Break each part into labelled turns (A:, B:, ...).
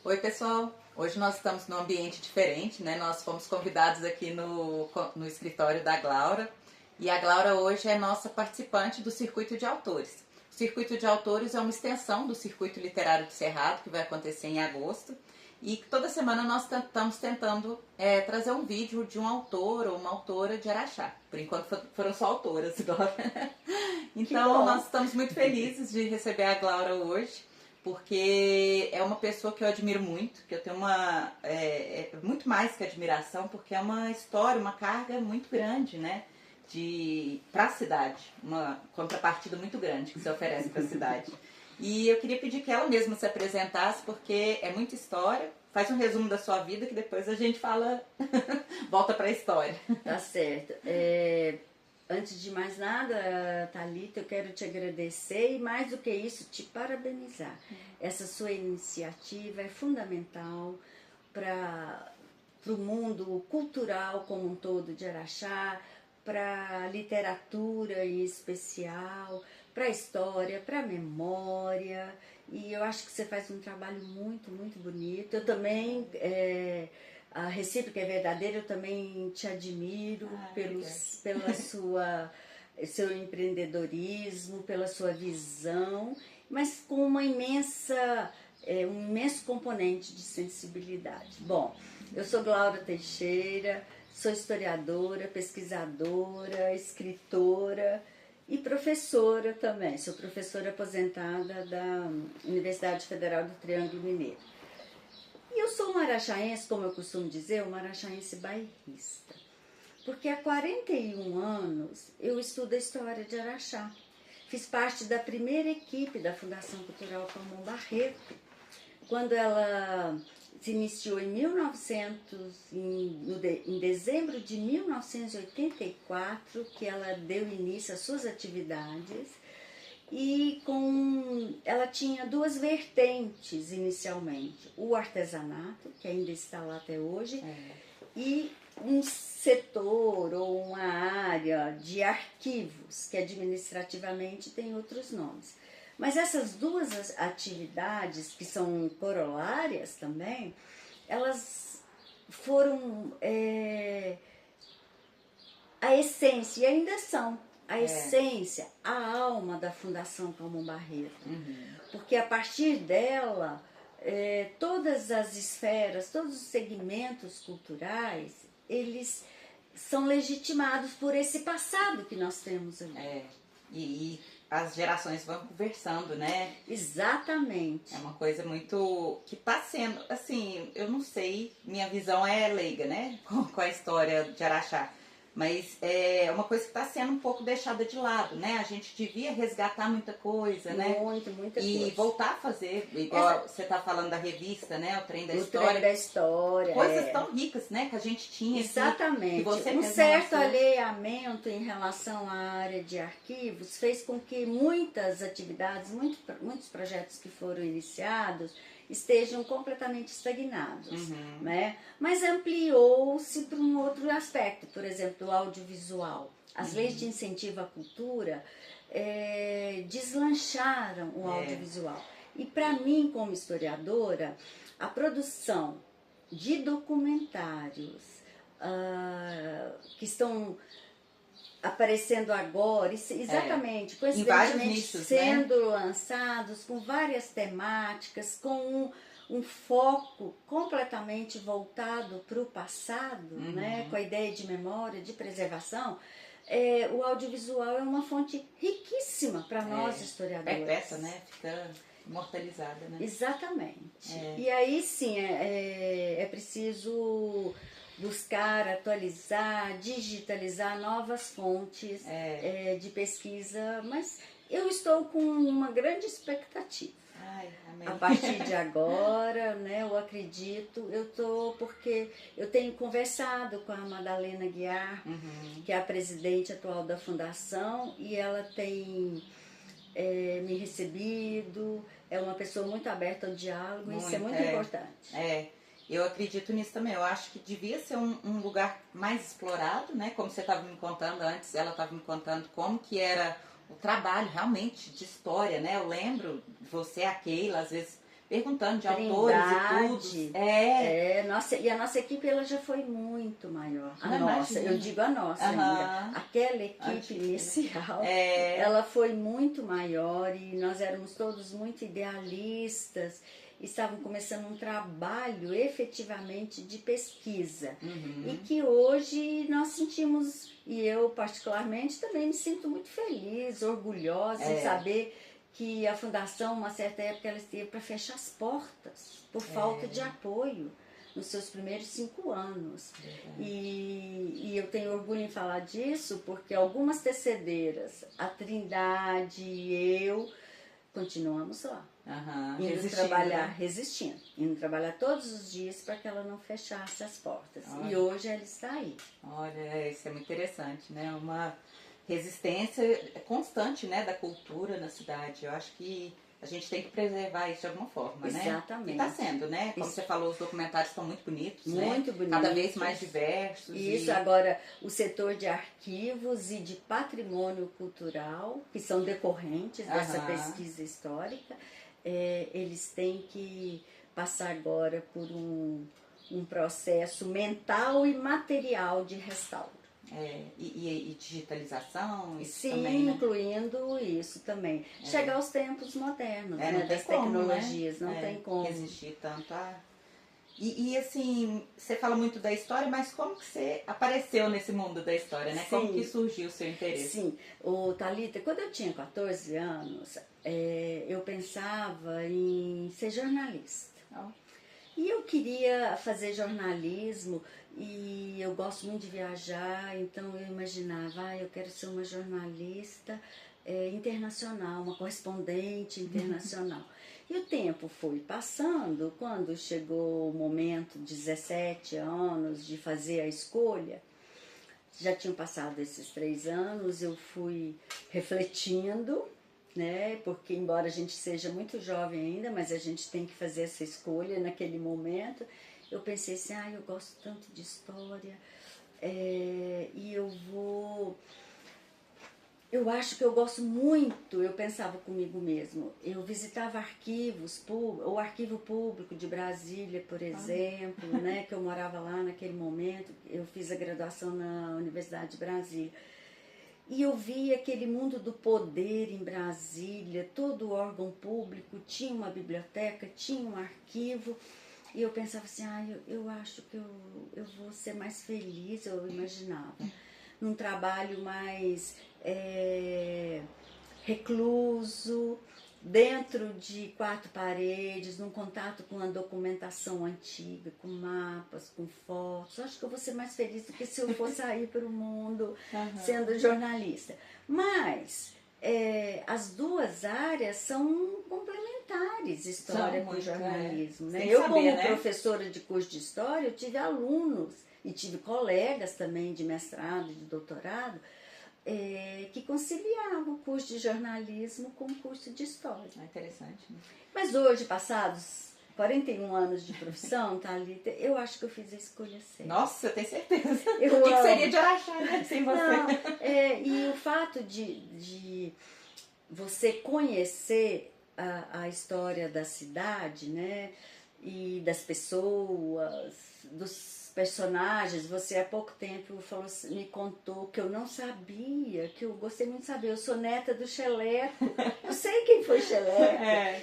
A: Oi, pessoal! Hoje nós estamos num ambiente diferente, né? Nós fomos convidados aqui no escritório da Glaura e a Glaura hoje é nossa participante do Circuito de Autores. O Circuito de Autores é uma extensão do Circuito Literário do Cerrado, que vai acontecer em agosto, e toda semana nós estamos tentando trazer um vídeo de um autor ou uma autora de Araxá. Por enquanto foram só autoras agora. Então nós estamos muito felizes de receber a Glaura hoje, porque é uma pessoa que eu admiro muito, que eu tenho muito mais que admiração, porque é uma história, uma carga muito grande, né? Para a cidade, uma contrapartida muito grande que se oferece para a cidade. E eu queria pedir que ela mesma se apresentasse, porque é muita história. Faz um resumo da sua vida que depois a gente fala, volta para a história.
B: Tá certo. Antes de mais nada, Thalita, eu quero te agradecer e, mais do que isso, te parabenizar. Essa sua iniciativa é fundamental para o mundo cultural como um todo de Araxá, para a literatura em especial, para a história, para a memória. E eu acho que você faz um trabalho muito, muito bonito. Eu também... A recíproca é verdadeira, eu também te admiro pela seu empreendedorismo, pela sua visão, mas com um imenso componente de sensibilidade. Bom, eu sou Glaura Teixeira, sou historiadora, pesquisadora, escritora e professora também. Sou professora aposentada da Universidade Federal do Triângulo Mineiro. E eu sou uma araxaense, como eu costumo dizer, uma araxaense bairrista. Porque há 41 anos eu estudo a história de Araxá. Fiz parte da primeira equipe da Fundação Cultural Calmon Barreto, quando ela se iniciou em dezembro de 1984, que ela deu início às suas atividades. E ela tinha duas vertentes inicialmente, o artesanato, que ainda está lá até hoje, e um setor ou uma área de arquivos, que administrativamente tem outros nomes. Mas essas duas atividades, que são corolárias também, elas foram a essência, e ainda são, a essência, a alma da Fundação Calmon Barreto. Porque a partir dela, todas as esferas, todos os segmentos culturais, eles são legitimados por esse passado que nós temos ali.
A: E as gerações vão conversando, né?
B: Exatamente.
A: É uma coisa muito... que está sendo, assim, eu não sei, minha visão é leiga, né? Com a história de Araxá. Mas é uma coisa que está sendo um pouco deixada de lado, né? A gente devia resgatar muita coisa, né?
B: Muita coisa.
A: E voltar a fazer, igual você está falando da revista, né? O Trem da História.
B: O Trem da História.
A: Coisas tão ricas, né? Que a gente tinha.
B: Exatamente.
A: Que você
B: um certo alheamento em relação à área de arquivos fez com que muitas atividades, muitos projetos que foram iniciados estejam completamente estagnados, né? Mas ampliou-se para um outro aspecto, por exemplo, do audiovisual. As leis de incentivo à cultura deslancharam o audiovisual. E para mim, como historiadora, a produção de documentários que estão aparecendo agora, exatamente, coincidentemente sendo lançados com várias temáticas, com um foco completamente voltado para o passado, né, com a ideia de memória, de preservação. O audiovisual é uma fonte riquíssima para nós historiadores.
A: Perpétua, né? Fica imortalizada, né?
B: Exatamente. E aí sim, é preciso buscar, atualizar, digitalizar novas fontes de pesquisa, mas eu estou com uma grande expectativa.
A: Amém.
B: A partir de agora, né, eu acredito, porque eu tenho conversado com a Madalena Guiar, que é a presidente atual da Fundação, e ela tem me recebido, é uma pessoa muito aberta ao diálogo, isso é muito importante.
A: Eu acredito nisso também. Eu acho que devia ser um lugar mais explorado, né? Como você estava me contando antes, ela estava me contando como que era o trabalho realmente de história, né? Eu lembro, você, a Keila, às vezes perguntando de autores e tudo.
B: Nossa, e a nossa equipe ela já foi muito maior. A
A: Não
B: nossa,
A: imagino.
B: eu digo a nossa ainda. Aquela equipe inicial, ela foi muito maior e nós éramos todos muito idealistas. Estavam começando um trabalho efetivamente de pesquisa. E que hoje nós sentimos, e eu particularmente também me sinto muito feliz, orgulhosa em saber que a Fundação, uma certa época, ela esteve para fechar as portas por falta de apoio nos seus primeiros 5 anos. E eu tenho orgulho em falar disso porque algumas tecedeiras, a Trindade e eu, continuamos lá. Indo trabalhar, resistindo, indo trabalhar todos os dias para que ela não fechasse as portas. E hoje ela está aí.
A: Olha, isso é muito interessante, né? Uma resistência constante, né, da cultura na cidade. Eu acho que a gente tem que preservar isso de alguma forma, né?
B: Exatamente.
A: E está sendo, né? Como você falou, os documentários estão muito bonitos,
B: muito bonitos.
A: Cada vez mais diversos.
B: Isso, agora o setor de arquivos e de patrimônio cultural, que são decorrentes dessa pesquisa histórica, eles têm que passar agora por um processo mental e material de restauro.
A: E digitalização, isso
B: Sim,
A: também, né?
B: incluindo isso também. Chegar aos tempos modernos, né, das
A: como,
B: tecnologias,
A: né?
B: Não tem como
A: resistir tanto a... E assim, você fala muito da história, mas como que você apareceu nesse mundo da história, né?
B: Sim.
A: Como que surgiu o seu interesse?
B: Sim, Thalita, quando eu tinha 14 anos, eu pensava em ser jornalista. E eu queria fazer jornalismo e eu gosto muito de viajar, então eu imaginava, eu quero ser uma jornalista internacional, uma correspondente internacional. E o tempo foi passando, quando chegou o momento, 17 anos, de fazer a escolha, já tinham passado esses 3 anos, eu fui refletindo, né? Porque embora a gente seja muito jovem ainda, mas a gente tem que fazer essa escolha naquele momento. Eu pensei assim, eu gosto tanto de história e eu acho que eu gosto muito, eu pensava comigo mesmo, eu visitava arquivos, o Arquivo Público de Brasília, por exemplo, né, que eu morava lá naquele momento, eu fiz a graduação na Universidade de Brasília. E eu via aquele mundo do poder em Brasília, todo órgão público tinha uma biblioteca, tinha um arquivo, e eu pensava assim, eu acho que eu vou ser mais feliz, eu imaginava, num trabalho mais recluso, dentro de 4 paredes, num contato com a documentação antiga, com mapas, com fotos. Acho que eu vou ser mais feliz do que se eu for sair para o mundo sendo jornalista. Mas as duas áreas são complementares, história com jornalismo. Né? Eu, como professora de curso de história, eu tive alunos e tive colegas também de mestrado e de doutorado que conciliavam o curso de jornalismo com o curso de história.
A: Interessante. Né?
B: Mas hoje, passados 41 anos de profissão, Thalita, eu acho que eu fiz a escolha certa.
A: Nossa, eu tenho certeza. O que seria de achar, né, sem você?
B: Não, e o fato de você conhecer a história da cidade, né, e das pessoas, dos personagens, você há pouco tempo me contou que eu não sabia, que eu gostei muito de saber, eu sou neta do Cheleco, eu sei quem foi Cheleco,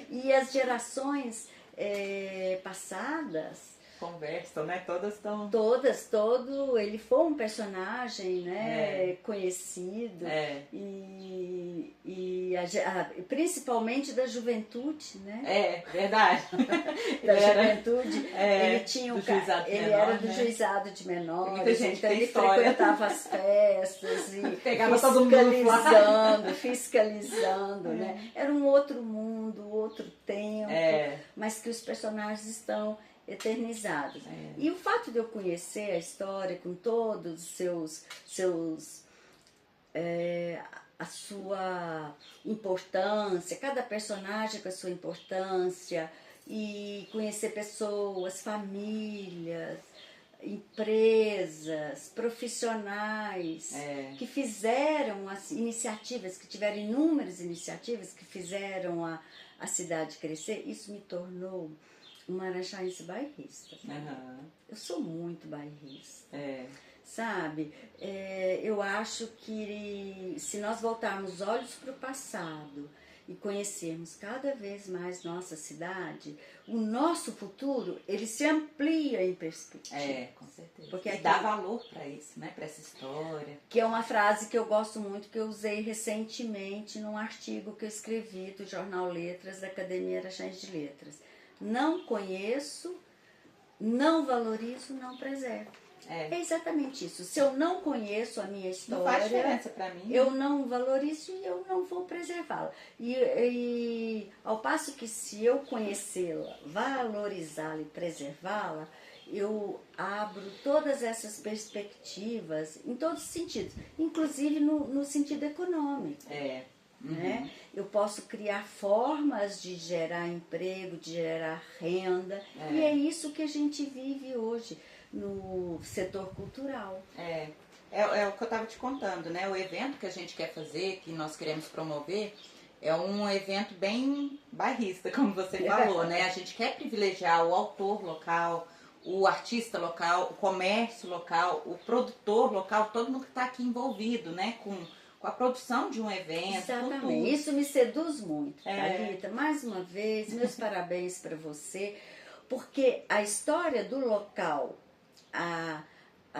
B: e as gerações passadas
A: conversam, né?
B: Ele foi um personagem, né, conhecido e principalmente da juventude, né?
A: Verdade.
B: Juventude, ele tinha ele era do juizado de menores, então ele frequentava as festas e
A: pegava
B: fiscalizando, né? Era um outro mundo, outro tempo, mas que os personagens estão eternizados. E o fato de eu conhecer a história com todos os seus a sua importância, cada personagem com a sua importância, e conhecer pessoas, famílias, empresas, profissionais que fizeram as iniciativas, que tiveram inúmeras iniciativas que fizeram a cidade crescer, isso me tornou uma araxaense bairrista.
A: Aham.
B: Eu sou muito bairrista.
A: É.
B: Sabe, eu acho que se nós voltarmos os olhos para o passado e conhecermos cada vez mais nossa cidade, o nosso futuro, ele se amplia em perspectiva.
A: É, com certeza.
B: Porque
A: E
B: aqui-
A: dá valor para isso, né? Para essa história.
B: Que é uma frase que eu gosto muito, que eu usei recentemente num artigo que eu escrevi do Jornal Letras, da Academia Araxaense de Letras. Não conheço, não valorizo, não preservo. É exatamente isso. Se eu não conheço a minha história,
A: Não faz diferença para mim.
B: eu não valorizo e eu não vou preservá-la. E ao passo que se eu conhecê-la, valorizá-la e preservá-la, eu abro todas essas perspectivas em todos os sentidos, inclusive no sentido econômico.
A: É.
B: Né? Eu posso criar formas de gerar emprego, de gerar renda, e é isso que a gente vive hoje no setor cultural.
A: É o que eu estava te contando, né? O evento que a gente quer fazer, que nós queremos promover, é um evento bem bairrista, como você falou, né? A gente quer privilegiar o autor local, o artista local, o comércio local, o produtor local, todo mundo que está aqui envolvido, né? Com a produção de um evento.
B: Exatamente. Isso me seduz muito, Thalita. Mais uma vez, meus parabéns para você, porque a história do local, a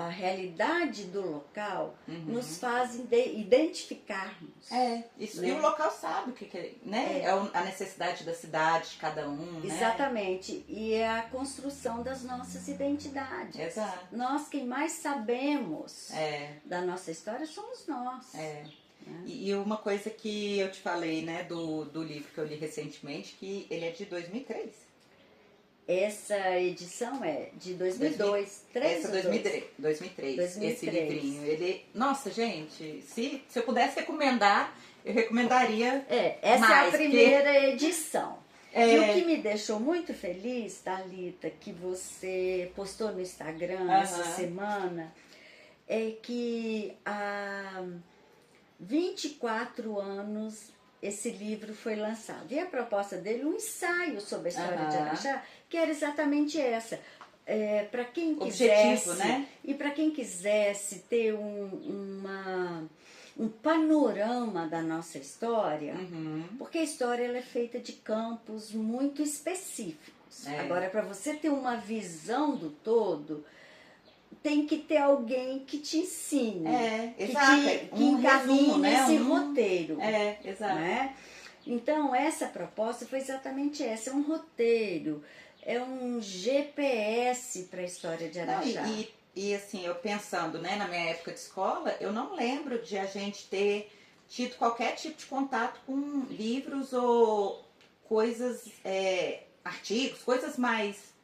B: realidade do local nos faz identificarmos.
A: Isso.
B: Né?
A: E o local sabe o que né? É a necessidade da cidade, de cada um.
B: Exatamente. Né? E é a construção das nossas identidades.
A: Exato.
B: Nós, quem mais sabemos da nossa história, somos nós.
A: E uma coisa que eu te falei, né, do livro que eu li recentemente, que ele é de 2003.
B: Essa edição é de 2002.
A: Essa 2003. Esse livrinho. Ele, nossa, gente, se eu pudesse recomendar, eu recomendaria
B: essa
A: mais,
B: é a primeira edição. E o que me deixou muito feliz, Thalita, que você postou no Instagram essa semana, é que há 24 anos esse livro foi lançado. E a proposta dele, um ensaio sobre a história de Araxá, que era exatamente essa. Para quem quisesse,
A: né?
B: E para quem quisesse ter um panorama da nossa história, porque a história ela é feita de campos muito específicos. Agora, para você ter uma visão do todo, tem que ter alguém que te ensine, que encaminhe nesse roteiro.
A: Exato.
B: Né? Então, essa proposta foi exatamente essa, é um roteiro, é um GPS para a história de Araxá.
A: E assim, eu pensando, né, na minha época de escola, eu não lembro de a gente ter tido qualquer tipo de contato com livros ou coisas, artigos, coisas mais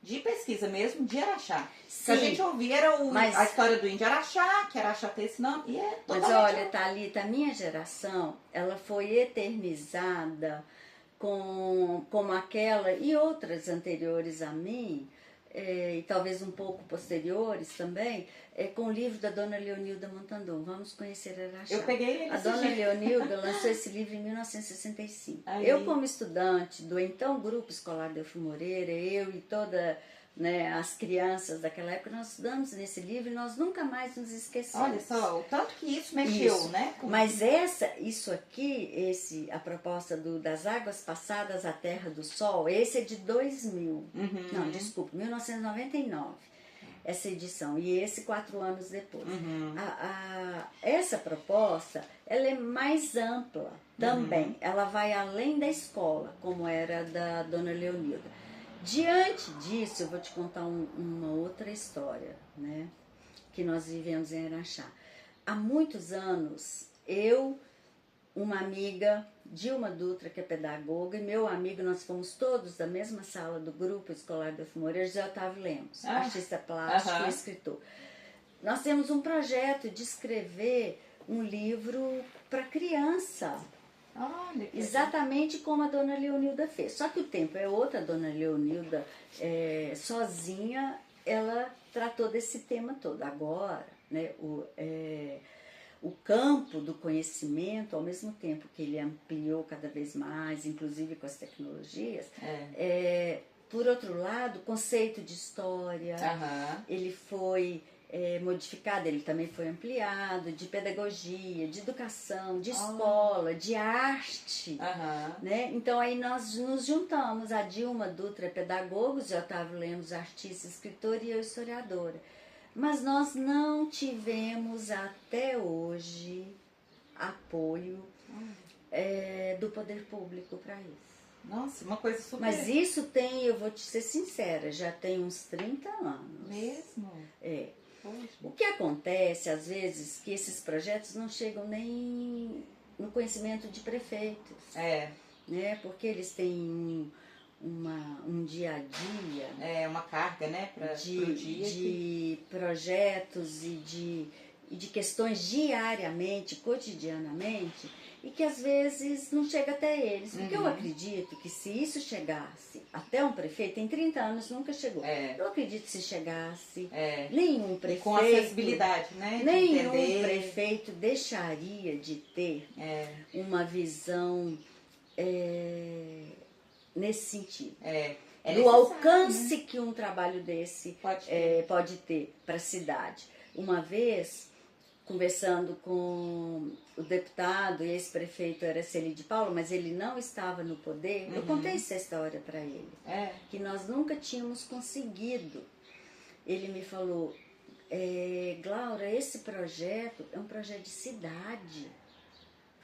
A: de pesquisa mesmo, de Araxá. O que a gente ouvia era a história do índio Araxá, que Araxá tem esse nome, e é totalmente...
B: Mas olha, Thalita, a minha geração, ela foi eternizada como aquela e outras anteriores a mim, e talvez um pouco posteriores também, com o livro da Dona Leonilda Montandon, Vamos Conhecer Araxá.
A: Eu peguei ele.
B: A Dona Leonilda lançou esse livro em 1965.
A: Aí.
B: Eu, como estudante do então Grupo Escolar Delfim Moreira, eu e toda, né, as crianças daquela época, nós estudamos nesse livro e nós nunca mais nos esquecemos.
A: Olha só, o tanto que isso mexeu, né?
B: Mas isso aqui, a proposta das águas passadas à Terra do Sol, esse é de 2000. Não, desculpa, 1999. Essa edição, e esse 4 anos depois. Essa proposta, ela é mais ampla também. Ela vai além da escola, como era da Dona Leonilda. Diante disso, eu vou te contar uma outra história, né, que nós vivemos em Araxá. Há muitos anos, uma amiga, Dilma Dutra, que é pedagoga, e meu amigo, nós fomos todos da mesma sala do Grupo Escolar Delfim Moreira, José Otávio Lemos, artista plástico e escritor. Nós temos um projeto de escrever um livro para criança. Exatamente como a Dona Leonilda fez. Só que o tempo é outro, a Dona Leonilda, sozinha, ela tratou desse tema todo. Agora, né, o campo do conhecimento, ao mesmo tempo que ele ampliou cada vez mais, inclusive com as tecnologias, por outro lado, o conceito de história, ele foi modificado, ele também foi ampliado, de pedagogia, de educação, de escola, de arte, né? Então aí nós nos juntamos, a Dilma Dutra é pedagoga, o Otávio Lemos artista, escritor e eu historiadora. Mas nós não tivemos até hoje apoio do poder público para isso.
A: Nossa, uma coisa super...
B: Mas isso tem, eu vou te ser sincera, já tem uns 30 anos.
A: Mesmo?
B: É.
A: Poxa.
B: O que acontece, às vezes, que esses projetos não chegam nem no conhecimento de prefeitos. Né? Porque eles têm um dia a dia...
A: uma carga, né?
B: de projetos e de questões diariamente, cotidianamente, e que às vezes não chega até eles. Porque eu acredito que se isso chegasse até um prefeito, em 30 anos nunca chegou. Eu acredito que se chegasse, nenhum prefeito...
A: E com acessibilidade, né?
B: Nenhum prefeito deixaria de ter uma visão nesse sentido. Do alcance, né, que um trabalho desse pode ter para a cidade. Uma vez, conversando com o deputado e ex-prefeito Araceli de Paulo, mas ele não estava no poder, eu contei essa história para ele, que nós nunca tínhamos conseguido. Ele me falou, Glaura, esse projeto é um projeto de cidade.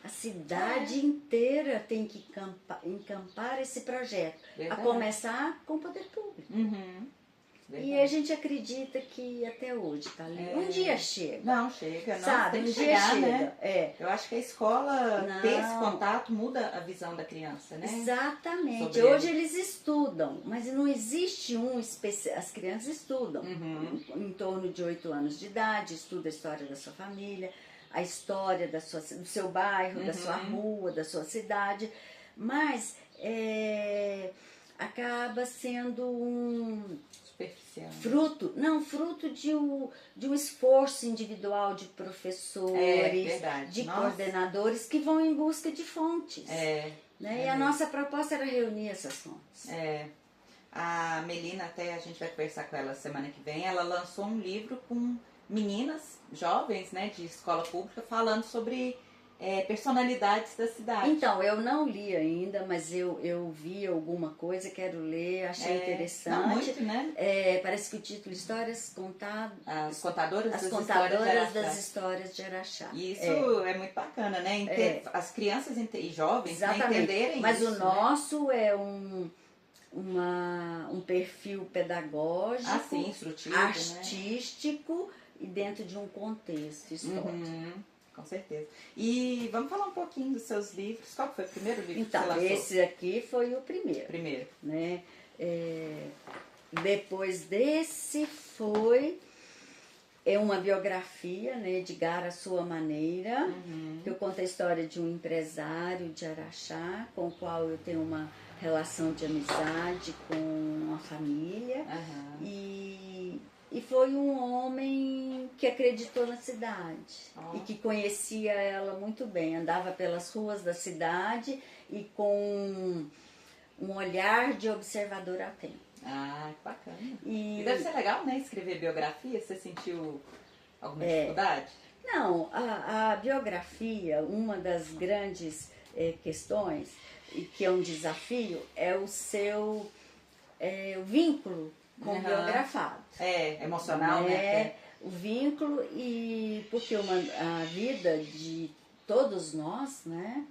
B: A cidade inteira tem que encampar esse projeto. Verdade. A começar com o poder público. E a gente acredita que até hoje, tá ali. Um dia chega.
A: Não, chega. Não,
B: sabe,
A: tem que
B: um dia
A: chegar,
B: chega.
A: Né? Eu acho que a escola ter esse contato muda a visão da criança, né?
B: Exatamente. Hoje eles estudam, mas não existe as crianças estudam. Em torno de 8 anos de idade, estuda a história da sua família, a história do seu bairro, da sua rua, da sua cidade, mas acaba sendo fruto de um esforço individual de professores, de coordenadores que vão em busca de fontes. Né? E a nossa proposta era reunir essas fontes.
A: A Melina, até a gente vai conversar com ela semana que vem, ela lançou um livro com meninas jovens, né, de escola pública, falando sobre personalidades da cidade.
B: Então, eu não li ainda, mas eu vi alguma coisa, quero ler, achei interessante.
A: Não, muito, né?
B: Parece que o título Histórias Contadas...
A: As contadoras
B: das histórias de Araxá.
A: Isso é muito bacana, né? As crianças e jovens, né, entenderem
B: mas
A: isso.
B: Mas o nosso é um perfil pedagógico,
A: instrutivo,
B: artístico, né? E dentro de um contexto histórico.
A: Com certeza. E vamos falar um pouquinho dos seus livros. Qual foi o primeiro livro que você lançou?
B: Esse aqui foi o primeiro. Né? Depois desse foi uma biografia, né, Edgar à Sua Maneira, que eu conto a história de um empresário de Araxá, com o qual eu tenho uma relação de amizade com a família. E foi um homem que acreditou na cidade e que conhecia ela muito bem. Andava pelas ruas da cidade e com um olhar de observador atento.
A: Que bacana. E deve ser legal, né, escrever biografia? Você sentiu alguma dificuldade?
B: Não, a biografia, uma das grandes questões, e que é um desafio, é o seu vínculo com o biografado.
A: Emocional, né?
B: O vínculo, e porque a vida de todos nós, né?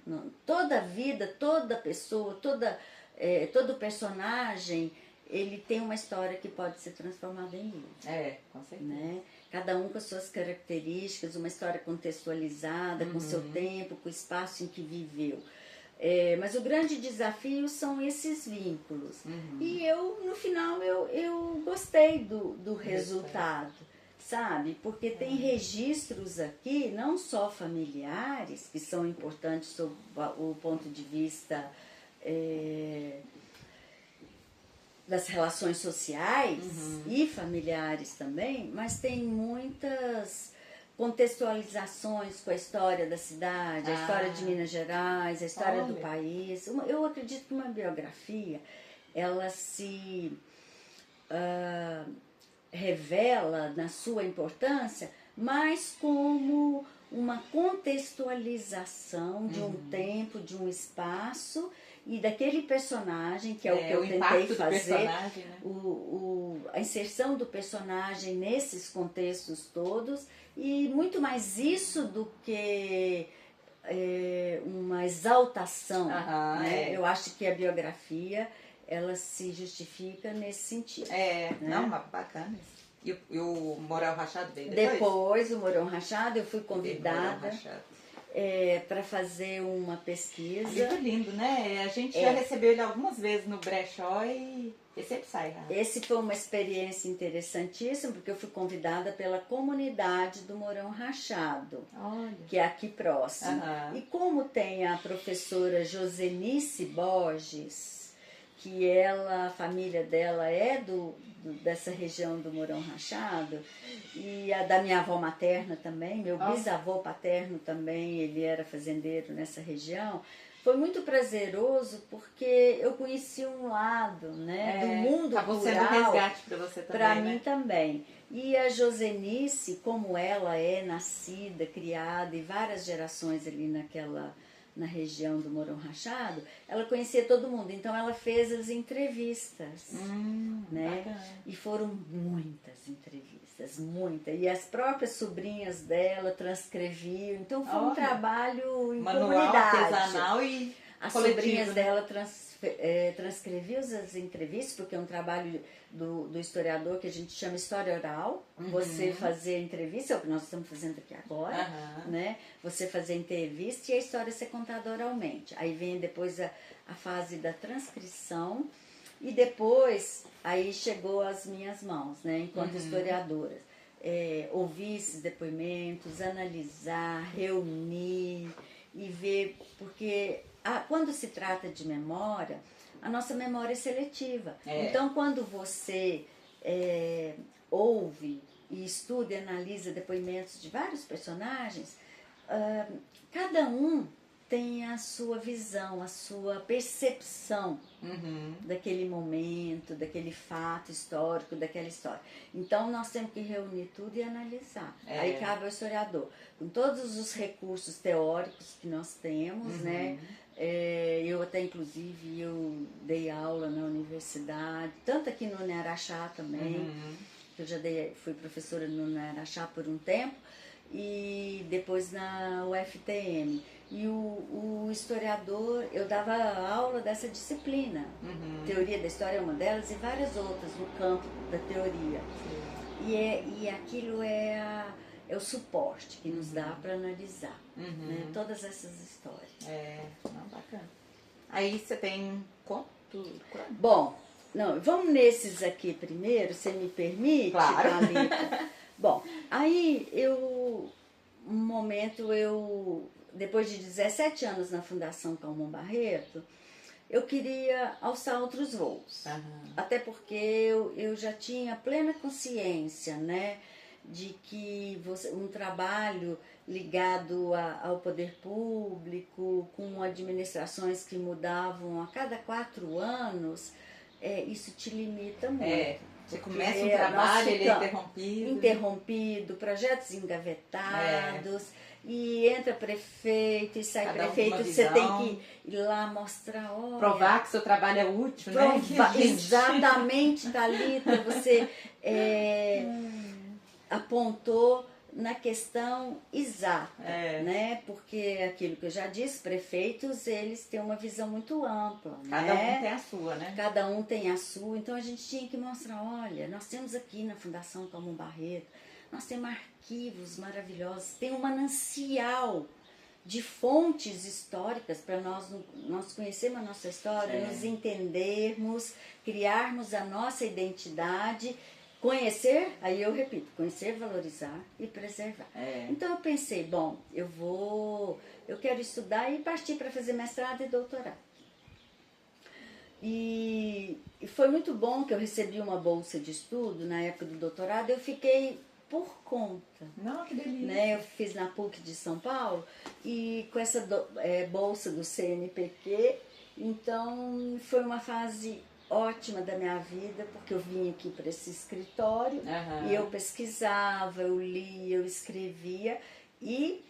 B: Toda vida, toda pessoa, todo personagem, ele tem uma história que pode ser transformada em livro.
A: Com certeza.
B: Né? Cada um com as suas características, uma história contextualizada, com o seu tempo, com o espaço em que viveu. Mas o grande desafio são esses vínculos. E no final, eu gostei do resultado, sabe? Porque tem registros aqui, não só familiares, que são importantes sob o ponto de vista das relações sociais e familiares também, mas tem muitas contextualizações com a história da cidade, a história de Minas Gerais, a história do país. Eu acredito que uma biografia, ela se revela na sua importância, mas como uma contextualização de um tempo, de um espaço e daquele personagem, que é o que eu tentei fazer, né? A inserção do personagem nesses contextos todos, e muito mais isso do que uma exaltação. Né? Eu acho que a biografia, ela se justifica nesse sentido.
A: Né? Não, bacana. E o Morão Rachado veio depois?
B: Depois, o Morão Rachado, eu fui convidada para fazer uma pesquisa.
A: Muito lindo, né? A gente já recebeu ele algumas vezes no brechó e sempre sai.
B: Esse foi uma experiência interessantíssima, porque eu fui convidada pela comunidade do Morão Rachado, que é aqui próximo. E como tem a professora Josenice Borges, que a família dela é dessa região do Morão Rachado, e a da minha avó materna também, meu bisavô paterno também, ele era fazendeiro nessa região. Foi muito prazeroso, porque eu conheci um lado, né, do mundo rural.
A: Sendo um resgate para você também,
B: para mim também. E a Josenice, como ela é nascida, criada, e várias gerações ali na região do Morão Rachado, ela conhecia todo mundo, então ela fez as entrevistas, né? Bacana. E foram muitas entrevistas, muitas, e as próprias sobrinhas dela transcreviam, então foi um trabalho em
A: manual,
B: comunidade.
A: Artesanal e
B: as
A: coletivo,
B: sobrinhas dela transcreviam as entrevistas, porque é um trabalho do historiador que a gente chama história oral. Você fazer entrevista, é o que nós estamos fazendo aqui agora, né? Você fazer entrevista e a história ser contada oralmente. Aí vem depois a fase da transcrição, e depois aí chegou às minhas mãos, né? Enquanto historiadora. Ouvir esses depoimentos, analisar, reunir e ver, porque quando se trata de memória, a nossa memória é seletiva. Então, quando você ouve e estuda e analisa depoimentos de vários personagens, cada um tem a sua visão, a sua percepção daquele momento, daquele fato histórico, daquela história. Então, nós temos que reunir tudo e analisar. Aí cabe ao historiador, com todos os recursos teóricos que nós temos, né? Eu até, inclusive, eu dei aula na universidade, tanto aqui no Nearaxá também, que eu já fui professora no Nearaxá por um tempo, e depois na UFTM. E o historiador, eu dava aula dessa disciplina. Teoria da história é uma delas e várias outras no campo da teoria. E aquilo é o suporte que nos dá para analisar, né, todas essas histórias.
A: Não, bacana. Aí você tem quanto?
B: Bom, não, vamos nesses aqui primeiro, você me permite,
A: claro.
B: Thalita? Bom, aí depois de 17 anos na Fundação Calmon Barreto, eu queria alçar outros voos. Até porque eu já tinha plena consciência, né, de que um trabalho ligado ao poder público, com administrações que mudavam a cada 4 anos, isso te limita muito.
A: Você começa um trabalho, ele é
B: interrompido, projetos engavetados, e entra prefeito e sai prefeito, você tem que ir lá mostrar, olha,
A: provar que seu trabalho é útil, né?
B: Exatamente, Thalita, você apontou na questão exata, né? Porque aquilo que eu já disse, prefeitos, eles têm uma visão muito ampla,
A: Cada um tem a sua, né?
B: Cada um tem a sua, então a gente tinha que mostrar, olha, nós temos aqui na Fundação Calmon Barreto, nós temos arquivos maravilhosos, tem um manancial de fontes históricas para nós conhecermos a nossa história, nos entendermos, criarmos a nossa identidade, conhecer, aí eu repito, conhecer, valorizar e preservar. Então eu pensei, bom, eu quero estudar e partir para fazer mestrado e doutorado. E foi muito bom que eu recebi uma bolsa de estudo na época do doutorado, eu fiquei por conta.
A: Não, que delícia.
B: Né? Eu fiz na PUC de São Paulo e com essa bolsa do CNPq, então foi uma fase ótima da minha vida, porque eu vim aqui para esse escritório e eu pesquisava, eu lia, eu escrevia e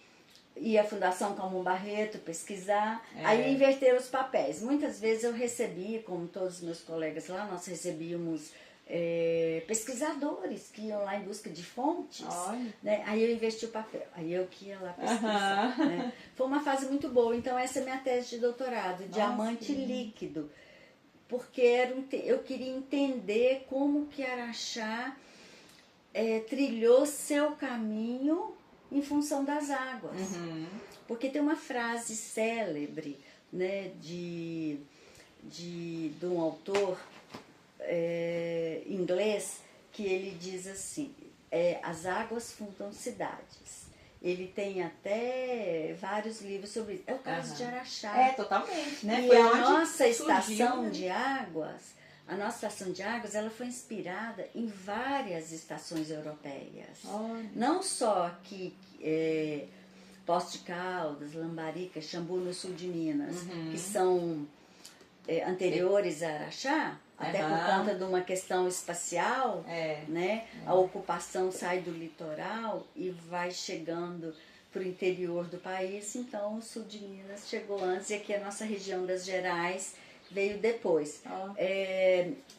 B: a Fundação Calmon Barreto pesquisar, aí inverter os papéis. Muitas vezes eu recebia, como todos os meus colegas lá, nós recebíamos pesquisadores que iam lá em busca de fontes, né? Aí eu investi o papel, aí eu que ia lá pesquisar. Né? Foi uma fase muito boa, então essa é minha tese de doutorado, Diamante Líquido, porque eu queria entender como que Araxá trilhou seu caminho em função das águas. Porque tem uma frase célebre, né, de um autor inglês, que ele diz assim, as águas fundam cidades. Ele tem até vários livros sobre isso. É o caso de Araxá.
A: Totalmente, né?
B: E
A: Foi
B: a
A: onde
B: nossa
A: surgiu,
B: estação
A: né?
B: de águas, ela foi inspirada em várias estações europeias. Não só aqui, Poços de Caldas, Lambarica, Xambu, no sul de Minas, que são anteriores a Araxá, até por conta de uma questão espacial, né? A ocupação sai do litoral e vai chegando para o interior do país, então o sul de Minas chegou antes e aqui a nossa região das Gerais veio depois.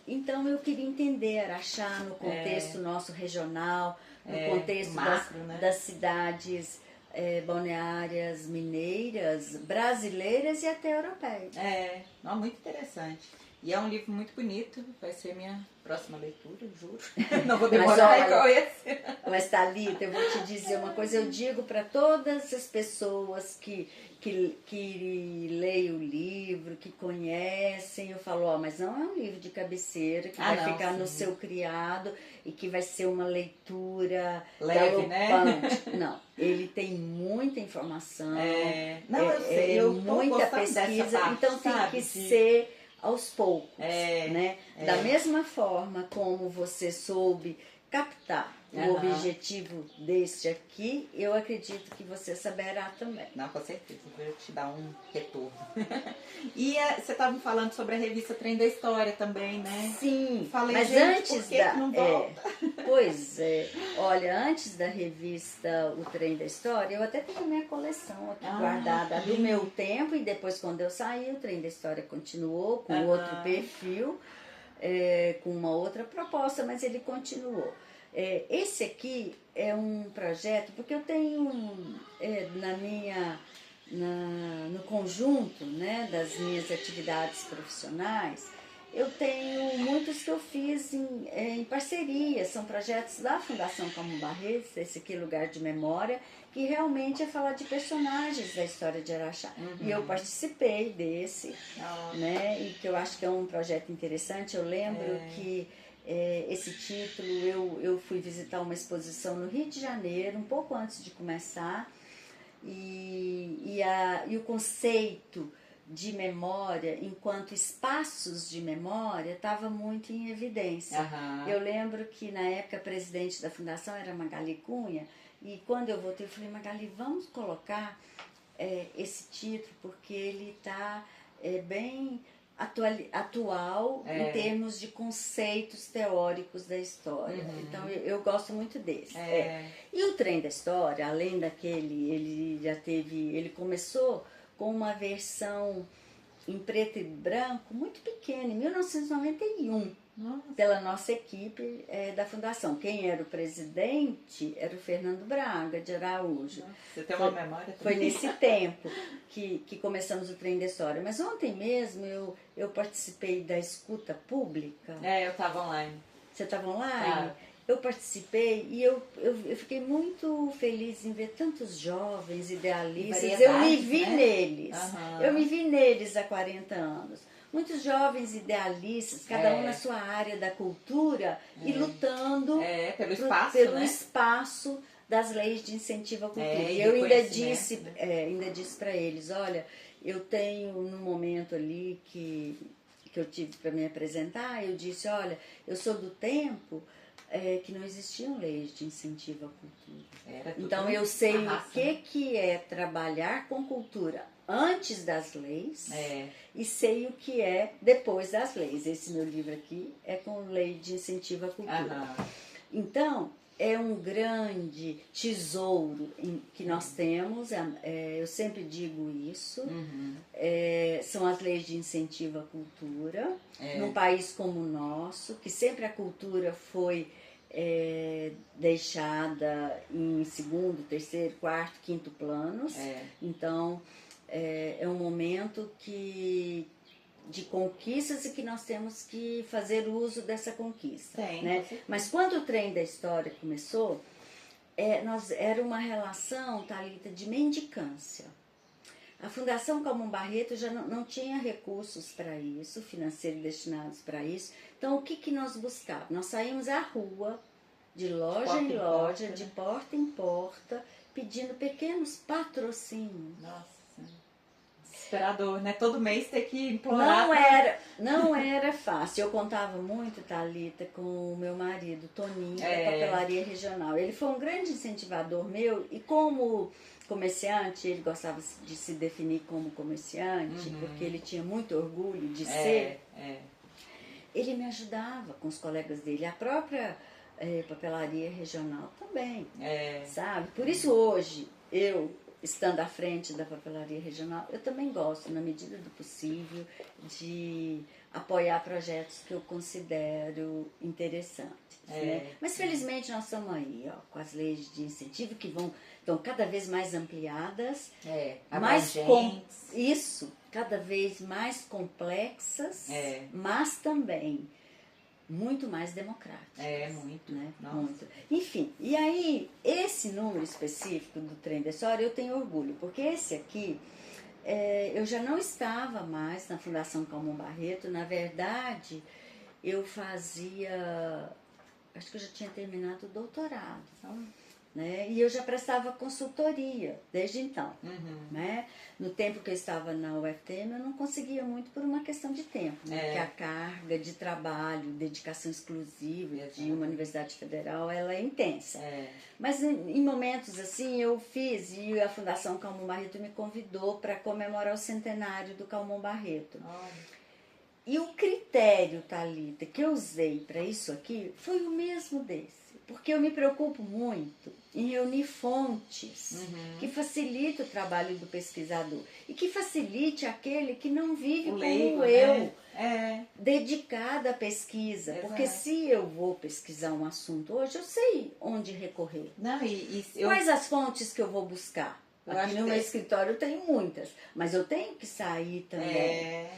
B: Então eu queria entender Araxá no contexto nosso regional, no contexto
A: macro, né?
B: das cidades balneárias mineiras, brasileiras e até europeias.
A: Não, muito interessante. E é um livro muito bonito, vai ser minha próxima leitura, juro. Não vou demorar igual esse.
B: Mas Thalita, eu vou te dizer uma coisa, eu digo para todas as pessoas que leem o livro, que conhecem, eu falo, mas não é um livro de cabeceira que vai ficar no seu criado e que vai ser uma leitura
A: leve,
B: galopante. Né? Não, ele tem muita informação,
A: eu sei, eu
B: muita pesquisa,
A: parte,
B: então tem que ser aos poucos, né? Da mesma forma como você soube captar o objetivo deste aqui, eu acredito que você saberá também.
A: Não, com certeza, vou te dar um retorno. E você estava me falando sobre a revista Trem da História também, né?
B: Sim,
A: falei,
B: mas
A: gente,
B: antes
A: por que não volta?
B: Pois é, olha, antes da revista O Trem da História, eu até tenho minha coleção aqui guardada do meu tempo, e depois quando eu saí, o Trem da História continuou com outro perfil, com uma outra proposta, mas ele continuou. Esse aqui é um projeto, porque eu tenho no conjunto, né, das minhas atividades profissionais, eu tenho muitos que eu fiz em parceria, são projetos da Fundação Calmon Barreto, esse aqui Lugar de Memória, que realmente é falar de personagens da história de Araxá. E eu participei desse, né, e que eu acho que é um projeto interessante. Eu lembro que esse título, eu fui visitar uma exposição no Rio de Janeiro, um pouco antes de começar, e o conceito de memória, enquanto espaços de memória, estava muito em evidência. Eu lembro que na época a presidente da fundação era Magali Cunha, e quando eu voltei eu falei, Magali, vamos colocar esse título, porque ele está bem atual em termos de conceitos teóricos da história. Então eu gosto muito desse. E o Trem da História, além daquele, ele começou com uma versão em preto e branco muito pequena, em 1991, pela nossa equipe da fundação. Quem era o presidente era o Fernando Braga de Araújo.
A: Você tem uma memória também?
B: Foi nesse tempo que começamos o Trem da História. Mas ontem mesmo eu participei da escuta pública.
A: Eu estava online.
B: Você estava online? Eu participei e eu fiquei muito feliz em ver tantos jovens idealistas. Eu me vi neles. Eu me vi neles há 40 anos. Muitos jovens idealistas, cada um na sua área da cultura e lutando pelo espaço das leis de incentivo à cultura. E eu ainda disse para eles, olha, eu tenho no momento ali que que eu tive para me apresentar, eu disse, olha, eu sou do tempo que não existiam leis de incentivo à cultura. Então eu sei o que é trabalhar com cultura antes das leis e sei o que é depois das leis. Esse meu livro aqui é com lei de incentivo à cultura. Então, é um grande tesouro que nós temos, eu sempre digo isso, são as leis de incentivo à cultura, num país como o nosso, que sempre a cultura foi deixada em segundo, terceiro, quarto, quinto planos. Então, é um momento de conquistas e que nós temos que fazer uso dessa conquista. Né? Mas quando o trem da história começou, era uma relação, Thalita, de mendicância. A Fundação Calmon Barreto já não tinha recursos para isso, financeiros destinados para isso. Então, o que nós buscávamos? Nós saímos à rua, de loja em loja, de porta em porta, pedindo pequenos patrocínios.
A: Nossa, desesperador, né? Todo mês ter que implorar.
B: Não era fácil. Eu contava muito, Thalita, com o meu marido, Toninho, da Papelaria Regional. Ele foi um grande incentivador meu e como comerciante, ele gostava de se definir como comerciante, porque ele tinha muito orgulho de ser. Ele me ajudava com os colegas dele. A própria Papelaria Regional também, sabe? Por isso hoje, eu, estando à frente da Papelaria Regional, eu também gosto, na medida do possível, de apoiar projetos que eu considero interessantes. Né? Mas felizmente nós estamos aí, ó, com as leis de incentivo que estão cada vez mais ampliadas, cada vez mais complexas, mas também muito mais democráticas.
A: Muito.
B: Né? Muito. Enfim, e aí, esse número específico do Trem da História, eu tenho orgulho, porque esse aqui, eu já não estava mais na Fundação Calmon Barreto, na verdade, eu fazia, acho que eu já tinha terminado o doutorado, né? E eu já prestava consultoria desde então. Né? No tempo que eu estava na UFTM, eu não conseguia muito por uma questão de tempo, né? Porque a carga de trabalho, dedicação exclusiva de uma universidade federal, ela é intensa. Mas em momentos assim eu fiz, e a Fundação Calmon Barreto me convidou para comemorar o centenário do Calmon Barreto. E o critério, Thalita, que eu usei para isso aqui foi o mesmo desse. Porque eu me preocupo muito em reunir fontes que facilitem o trabalho do pesquisador e que facilite aquele que não vive como eu, dedicado à pesquisa. Porque se eu vou pesquisar um assunto hoje, eu sei onde recorrer. Quais as fontes que eu vou buscar? Aqui no meu escritório eu tenho muitas, mas eu tenho que sair também.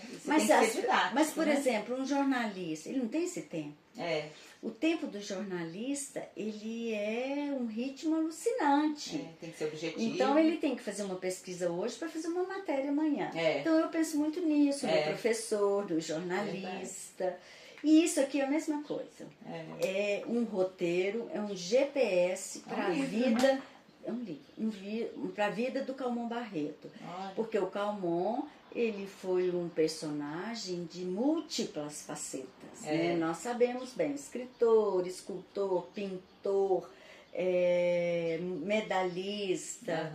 B: Mas por exemplo, um jornalista, ele não tem esse tempo. O tempo do jornalista, ele é um ritmo alucinante.
A: Tem que ser objetivo.
B: Então ele tem que fazer uma pesquisa hoje para fazer uma matéria amanhã. Então eu penso muito nisso, no professor, no jornalista. E isso aqui é a mesma coisa. É um roteiro, é um GPS para a vida. Né? É um livro para a vida do Calmon Barreto. Porque o Calmon, ele foi um personagem de múltiplas facetas. Né? Nós sabemos bem, escritor, escultor, pintor, medalhista,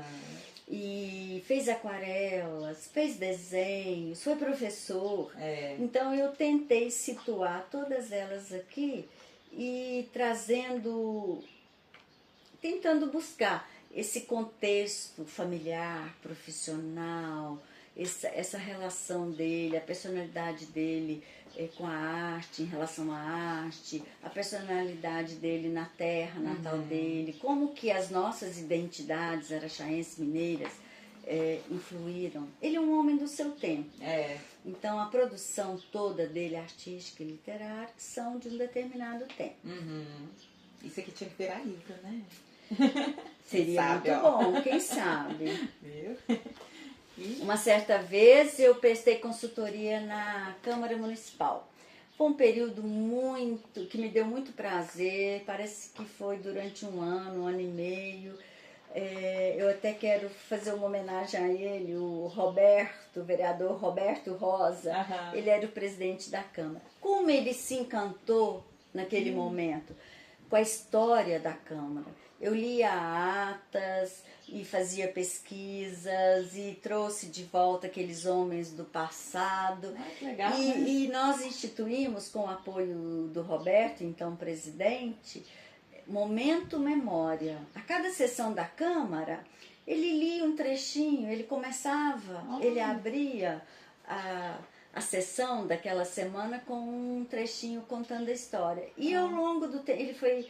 B: e fez aquarelas, fez desenhos, foi professor. Então eu tentei situar todas elas aqui e tentando buscar esse contexto familiar, profissional, essa relação dele, a personalidade dele com a arte, em relação à arte, a personalidade dele na terra natal dele, como que as nossas identidades araxaenses, mineiras, influíram. Ele é um homem do seu tempo. Então a produção toda dele, artística e literária, são de um determinado tempo.
A: Isso aqui tinha que virar livro, né?
B: Seria muito bom, quem sabe. Viu? Uma certa vez eu prestei consultoria na Câmara Municipal. Foi um período que me deu muito prazer, parece que foi durante um ano e meio. Eu até quero fazer uma homenagem a ele, o Roberto, o vereador Roberto Rosa.
A: Aham.
B: Ele era o presidente da Câmara. Como ele se encantou naquele momento com a história da Câmara. Eu lia atas e fazia pesquisas e trouxe de volta aqueles homens do passado.
A: Que legal, né?
B: E nós instituímos, com o apoio do Roberto, então presidente, Momento Memória. A cada sessão da Câmara, ele lia um trechinho, ele começava, ele abria a sessão daquela semana com um trechinho contando a história. E ao longo do tempo, ele foi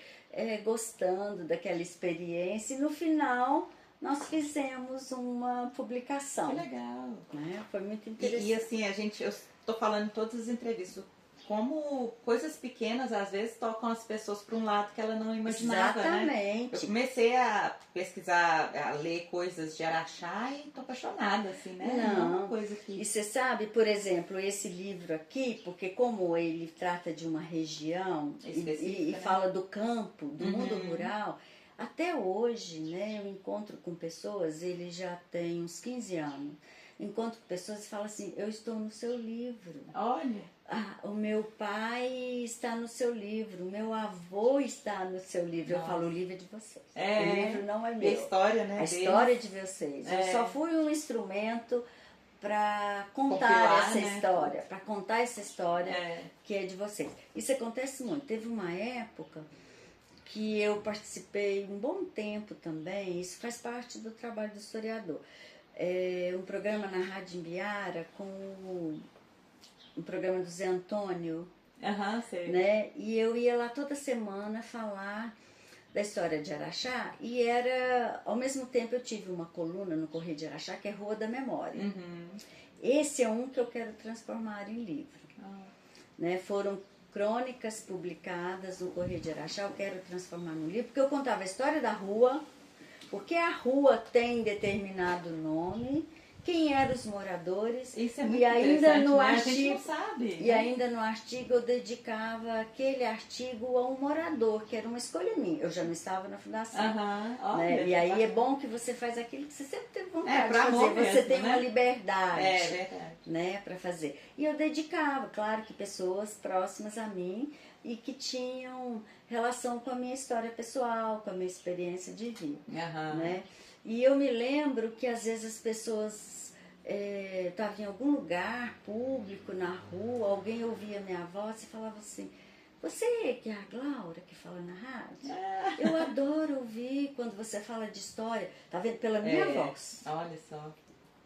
B: gostando daquela experiência e no final nós fizemos uma publicação.
A: Que legal.
B: Né? Foi muito interessante.
A: E assim, eu estou falando em todas as entrevistas, como coisas pequenas às vezes tocam as pessoas para um lado que ela não imaginava.
B: Exatamente.
A: Né? Eu comecei a pesquisar, a ler coisas de Araxá e estou apaixonada, assim, né?
B: Não.
A: É uma coisa que...
B: E você sabe, por exemplo, esse livro aqui, porque como ele trata de uma região e
A: né?
B: fala do campo, do mundo rural, até hoje, né, eu encontro com pessoas, ele já tem uns 15 anos, encontro com pessoas e falo assim, eu estou no seu livro.
A: Olha.
B: O meu pai está no seu livro, o meu avô está no seu livro.
A: Nossa.
B: Eu falo, o livro é de vocês. O livro não é meu.
A: A história, né?
B: A história é de vocês. Eu só fui um instrumento para contar essa história, para contar essa história que é de vocês. Isso acontece muito. Teve uma época que eu participei um bom tempo também, isso faz parte do trabalho do historiador. Um programa na Rádio Imbiara com um programa do Zé Antônio,
A: sei.
B: Né? E eu ia lá toda semana falar da história de Araxá e ao mesmo tempo eu tive uma coluna no Correio de Araxá que é Rua da Memória. Esse é um que eu quero transformar em livro. Né? Foram crônicas publicadas no Correio de Araxá, eu quero transformar no livro, porque eu contava a história da rua, porque a rua tem determinado nome, quem eram os moradores.
A: Isso é muito
B: e ainda no
A: né?
B: artigo,
A: a gente não sabe.
B: E ainda no artigo eu dedicava aquele artigo a um morador, que era uma escolha minha. Eu já não estava na fundação. Né? E aí é bom que você faz aquilo que você sempre teve vontade de fazer.
A: Mesmo,
B: você tem uma
A: né?
B: liberdade.
A: É verdade.
B: Né, para fazer. E eu dedicava, claro que pessoas próximas a mim e que tinham relação com a minha história pessoal, com a minha experiência de vida. Né? E eu me lembro que às vezes as pessoas estavam em algum lugar público, na rua, alguém ouvia minha voz e falava assim, você que é a Glaura que fala na rádio? Eu adoro ouvir quando você fala de história, tá vendo? Pela minha voz.
A: Olha só.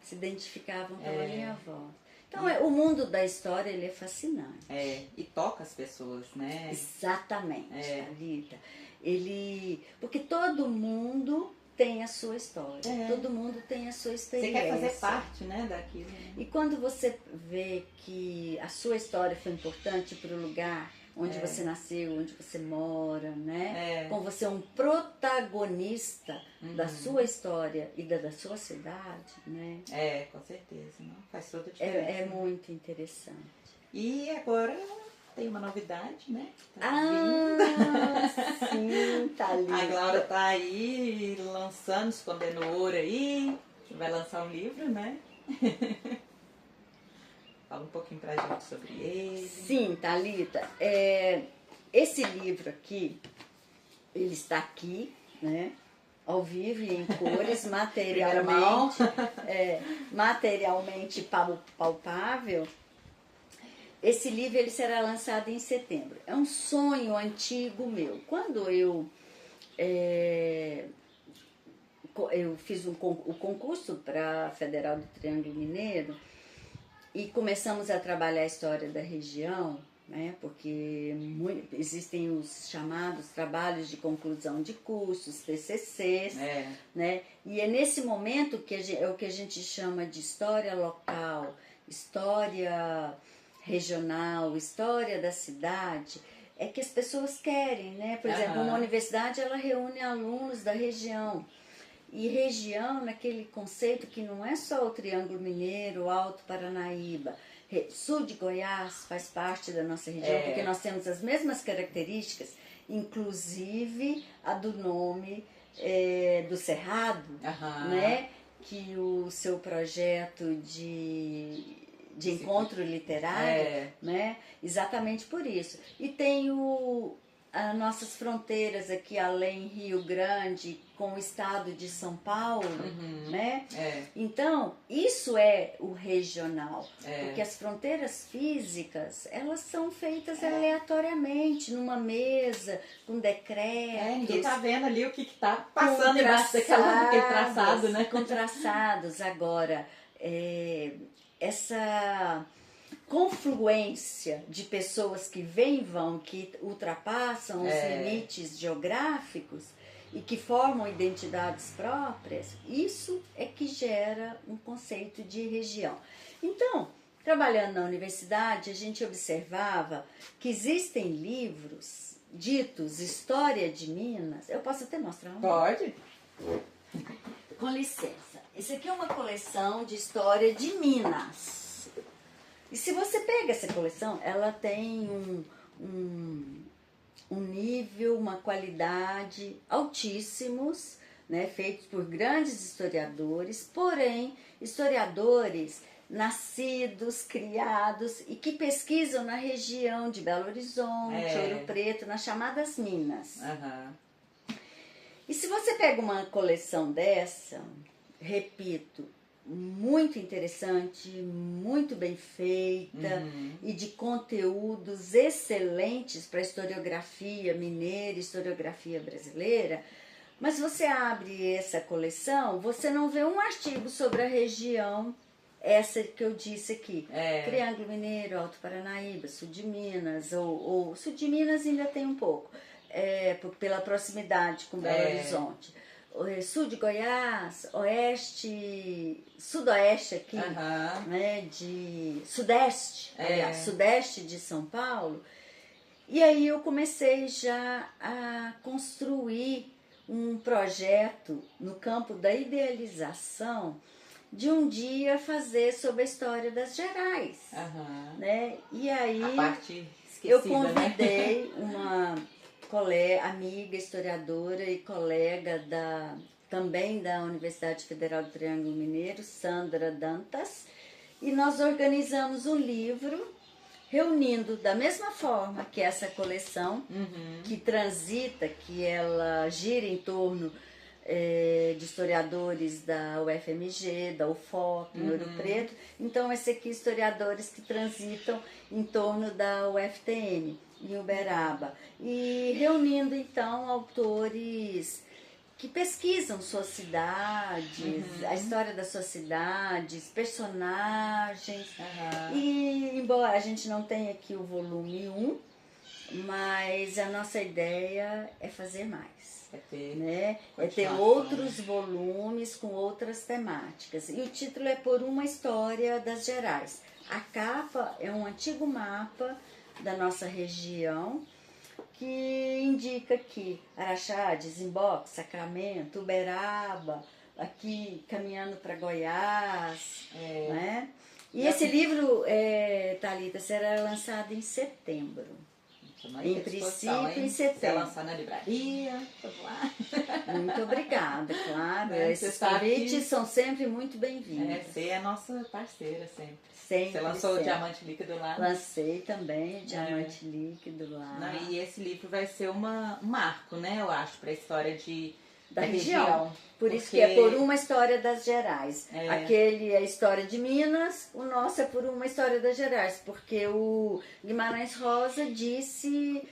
B: Se identificavam pela minha voz. Então, o mundo da história, ele é fascinante.
A: E toca as pessoas, né?
B: Exatamente, Thalita. Porque todo mundo tem a sua história, todo mundo tem a sua experiência.
A: Você quer fazer parte, né, daquilo. Né?
B: E quando você vê que a sua história foi importante para o lugar onde você nasceu, onde você mora, né? Com você um protagonista da sua história e da sua cidade, né?
A: Com certeza, não? Faz toda a diferença.
B: É muito interessante.
A: E agora tem uma novidade, né?
B: Sim, tá lindo.
A: A Glaura tá aí lançando, escondendo ouro aí, vai lançar um livro, né? Fala um pouquinho pra gente sobre ele.
B: Sim, Thalita. Esse livro aqui, ele está aqui, né? Ao vivo e em cores, materialmente palpável. Esse livro ele será lançado em setembro. É um sonho antigo meu. Quando eu fiz o concurso para a Federal do Triângulo Mineiro, e começamos a trabalhar a história da região, né? Porque existem os chamados trabalhos de conclusão de cursos, TCCs, né? E é nesse momento que é o que a gente chama de história local, história regional, história da cidade, é que as pessoas querem, né? Por exemplo, uma universidade ela reúne alunos da região. E região, naquele conceito que não é só o Triângulo Mineiro, Alto Paranaíba, sul de Goiás faz parte da nossa região, porque nós temos as mesmas características, inclusive a do nome do Cerrado, né? Que o seu projeto de encontro literário, né? Exatamente por isso. E tem as nossas fronteiras aqui além Rio Grande com o estado de São Paulo, né? Então, isso é o regional, porque as fronteiras físicas, elas são feitas aleatoriamente, numa mesa, com decretos.
A: Ninguém tá vendo ali o que tá passando embaixo daquele traçado, né?
B: Com traçados. Agora, essa confluência de pessoas que vêm e vão, que ultrapassam os limites geográficos e que formam identidades próprias, isso é que gera um conceito de região. Então, trabalhando na universidade, a gente observava que existem livros ditos História de Minas. Eu posso até mostrar um?
A: Pode.
B: Com licença. Esse aqui é uma coleção de História de Minas. E se você pega essa coleção, ela tem um nível, uma qualidade altíssimos, né, feitos por grandes historiadores, porém, historiadores nascidos, criados e que pesquisam na região de Belo Horizonte, Ouro Preto, nas chamadas Minas. E se você pega uma coleção dessa, repito, muito interessante, muito bem feita e de conteúdos excelentes para a historiografia mineira, historiografia brasileira, mas você abre essa coleção, você não vê um artigo sobre a região, essa que eu disse aqui, Triângulo Mineiro, Alto Paranaíba, Sul de Minas, ou Sul de Minas ainda tem um pouco, pela proximidade com Belo Horizonte. Sul de Goiás, oeste, sudoeste aqui, né, de sudeste, aliás, sudeste de São Paulo. E aí eu comecei já a construir um projeto no campo da idealização de um dia fazer sobre a história das Gerais, né? E aí
A: a parte esquecida,
B: eu convidei uma amiga, historiadora e colega também da Universidade Federal do Triângulo Mineiro, Sandra Dantas, e nós organizamos um livro reunindo da mesma forma que essa coleção, que transita, que ela gira em torno de historiadores da UFMG, da UFOP, em Ouro Preto. Então, esse aqui, historiadores que transitam em torno da UFTM, em Uberaba. E reunindo, então, autores que pesquisam suas cidades, a história das suas cidades, personagens. E, embora a gente não tenha aqui o volume 1, mas a nossa ideia é fazer mais. É ter outros volumes com outras temáticas. E o título é Por uma História das Gerais. A capa é um antigo mapa da nossa região, que indica que Araxá, Desemboque, Sacramento, Uberaba, aqui caminhando para Goiás, né? E esse livro, Thalita, será lançado em setembro. Em princípio, em setembro.
A: Você lançar na livraria, vamos lá.
B: Muito obrigada, claro. Esses convites são sempre muito bem-vindos.
A: Você é a nossa parceira sempre.
B: Você
A: lançou o Diamante Líquido lá?
B: Lancei também o Diamante Líquido lá.
A: Não, e esse livro vai ser um marco, né, eu acho, para a história da
B: região. Por isso que é Por uma História das Gerais. Aquele é a história de Minas, o nosso é Por uma História das Gerais, porque o Guimarães Rosa disse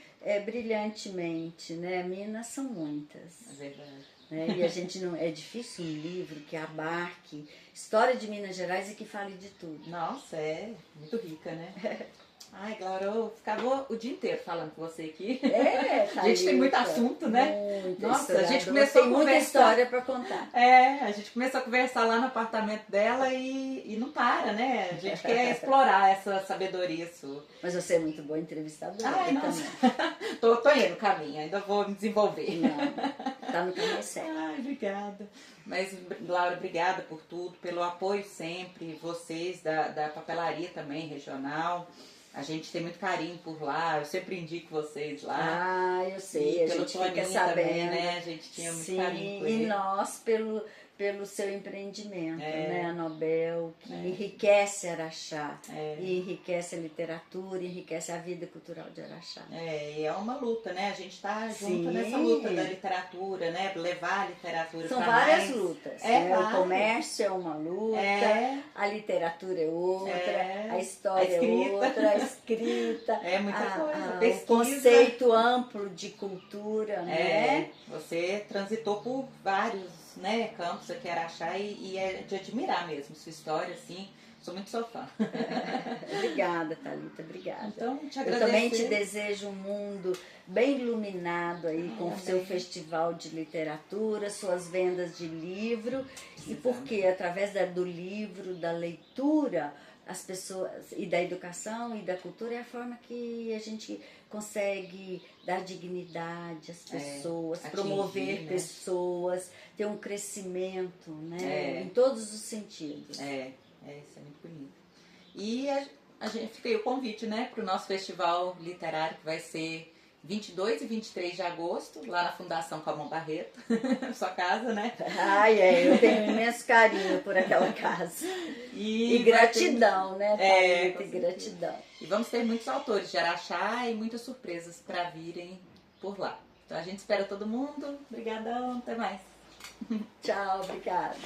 B: brilhantemente, né? Minas são muitas.
A: É verdade.
B: E a gente não. É difícil um livro que abarque história de Minas Gerais e que fale de tudo.
A: Nossa, é muito rica, né? Ai, Glaura, eu ficava o dia inteiro falando com você aqui.
B: Tá
A: a gente tem muito assunto, né?
B: Nossa, a gente começou a conversar. Muita história para contar.
A: A gente começou a conversar lá no apartamento dela e não para, né? A gente quer explorar essa sabedoria sua.
B: Mas você é muito boa entrevistadora.
A: Ai, nossa. Tô indo no caminho, ainda vou me desenvolver.
B: Não, tá no caminho certo.
A: Ai, obrigada. Mas, Glaura, obrigada por tudo, pelo apoio sempre, vocês da papelaria também, regional. A gente tem muito carinho por lá, eu sempre indico vocês lá.
B: Eu sei, a gente gente fica
A: Toninho
B: sabendo.
A: também, né? A gente tinha muito
B: Sim,
A: carinho com
B: e
A: ele.
B: nós pelo seu empreendimento,
A: É.
B: né, a Nobel, que
A: É.
B: enriquece Araxá,
A: É.
B: e enriquece a literatura, enriquece a vida cultural de Araxá.
A: E é uma luta, né? A gente tá junto
B: Sim.
A: nessa luta da literatura, né? Levar a literatura
B: São
A: pra
B: várias
A: mais.
B: lutas,
A: É,
B: né? O
A: várias.
B: comércio é uma luta,
A: É.
B: a literatura é outra,
A: É.
B: a história
A: A escrita.
B: é outra, a escrita,
A: É muita coisa.
B: o
A: Pesquisa.
B: conceito amplo de cultura, né?
A: Você transitou por vários, né, campos aqui em Araxá e é de admirar mesmo sua história, assim. Sou muito sua fã.
B: Obrigada, Thalita, obrigada.
A: Então, te
B: Eu
A: agradecer.
B: também te desejo um mundo bem iluminado aí com o
A: amém.
B: seu festival de literatura, suas vendas de livro, e
A: Precisamos.
B: porque através do livro, da leitura, as pessoas, e da educação e da cultura, é a forma que a gente consegue dar dignidade às pessoas,
A: atingir,
B: promover
A: né?
B: pessoas, ter um crescimento, né?
A: É.
B: Em todos os sentidos.
A: Isso é muito bonito. E a gente fica aí o convite, né, para o nosso festival literário, que vai ser 22 e 23 de agosto, lá na Fundação Calmon Barreto, sua casa, né?
B: Eu tenho um imenso carinho por aquela casa. E gratidão, né, Thalita?
A: com certeza.
B: Gratidão.
A: E vamos ter muitos autores de Araxá e muitas surpresas para virem por lá. Então a gente espera todo mundo. Obrigadão, até mais.
B: Tchau, obrigada.